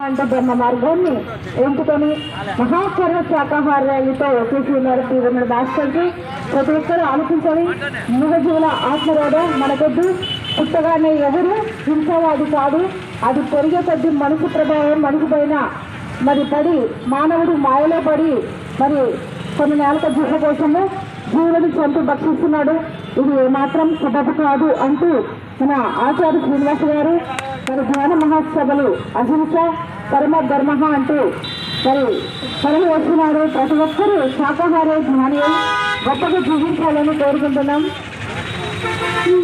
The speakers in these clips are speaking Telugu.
అంటే బ్రహ్మ మార్గాన్ని ఎంచుకొని మహాకర్మ శాకాహార ర్యాలీతో వచ్చేసి ఉన్నారు తీవ్రమైన భాస్కర్కి. ప్రతి ఒక్కరూ ఆలోచించాలి. మూగజీవుల ఆత్మరోధం మనకొద్దు. పుట్టగానే ఎవరు హింసవాది కాదు. అది పెరిగే కొద్ది మనసు ప్రభావం మనసు పైన మరి పడి మానవుడు మాయలో పడి మరి కొన్ని నేలక జీవ కోసము జీవులను చంపి భక్షిస్తున్నాడు. ఇది ఏమాత్రం సబబు కాదు అంటూ మన ఆచార్య శ్రీనివాస గారు మరి ధ్యాన మహాసభలు అహింస పరమ ధర్మ అంటూ మరి పనులు వస్తున్నారు. ప్రతి ఒక్కరూ శాకాహార జ్ఞాని గొప్పగా జీవించాలని కోరుకుంటున్నాం.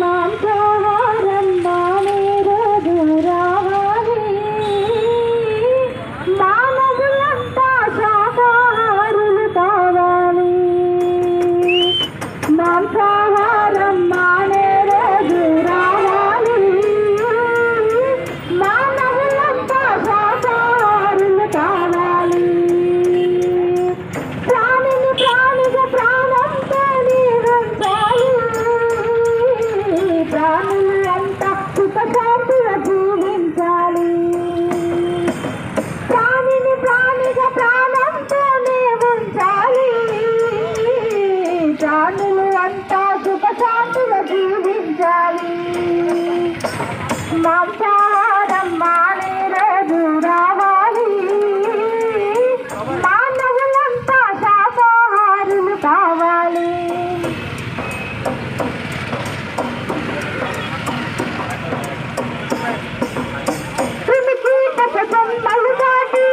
మాంసాహారం మానేరోజు రావాలి, మానవులంతా శాకాహారులు కావాలి. మాంసాహారం మానేరోజు రావాలి, మానవులంతా శాకాహారులు కావాలి. ప్రాణిని ప్రాణిగా ప్రాణంతో నిరంతాలి, ప్రాణులంతా సుఖశాంతిగా జీవించాలి. ప్రాణిని ప్రాణిగా ప్రాణంతోనే ఉంచాలి, ప్రాణులు అంతా సుఖశాంతిగా జీవించాలి. మాంసాహారం మానే రోజు రావాలి, మానవులంతా శాకాహారులు కావాలి. జన్మలు దాటి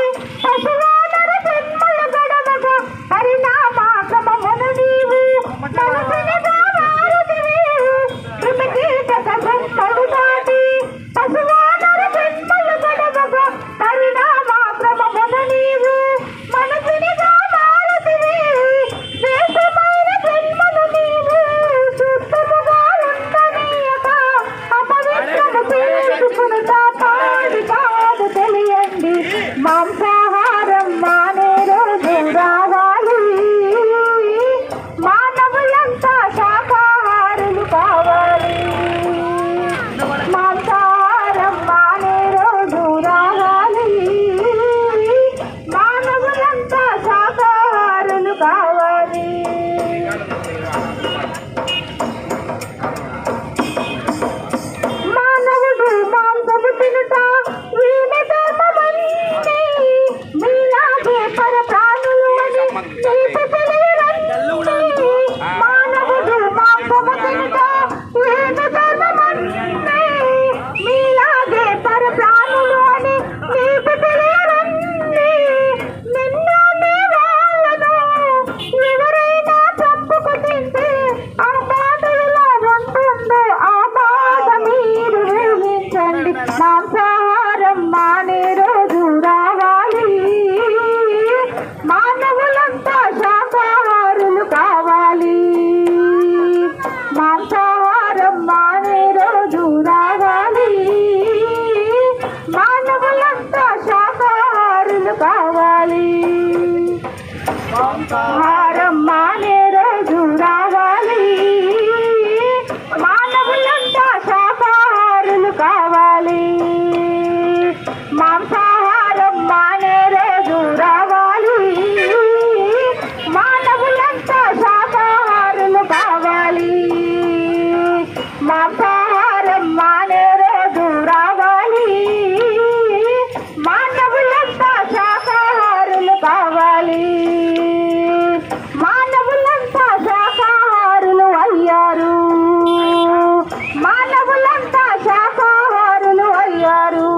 పశువానర జన్మల గడవగా పరిణామాక్రమమును నీవు మనసునిగా మారుతివి. క్రిమికీటక జన్మలు దాటి పశువానర జన్మల గడవగా పరిణామాక్రమమును నీవు మనసునిగా మారుతివి. శ్రేష్టమైన జన్మను నీవు శుద్ధముగా ఉండనీయక అపవిత్రము చేసుకునుట పాడి కాదు తెలియండి. మాంసాహారం మానే రోజు రావాలి, మానవులంతా శాకాహారులు కావాలి. మాంసాహారం మానే రోజు రావాలి, మానవులంతా శాకాహారులు కావాలి. మానవుడు మాంసము తినుట వీణ ధర్మమని మీలాగే పర ప్రాణులు అని నీకు తెలియరండి. మానవుడు మాంసము తినుట వీణ ధర్మమని మీలాగే పర ప్రాణులు అని నీకు తెలియరండి. నిన్ను నీ వాళ్ళను ఎవరైనా చంపుకు తింటే ఆ బాధ ఎలా ఉంటుందో ఆ బాధ మీరు ఊహించండి. మాంసాహారం మానే రోజు రావాలి, మానవులంతా శాకాహారులు కావాలి. మాంసాహారం మానే రోజు రావాలి, మానవులంతా శాకాహారులు కావాలి. మాంసాహారం మానే రోజు రావాలి, మానవులంతా శాకాహారులు కావాలి. మాంసాహారం మానే రోజు రావాలి, మానవులంతా శాకాహారులు కావాలి. మాంసాహారం మానే రోజు రావాలి, మానవులంతా శాకాహారులు కావాలి. మానవులంతా శాకాహారులు అయ్యారు, మానవులంతా శాకాహారులు అయ్యారు.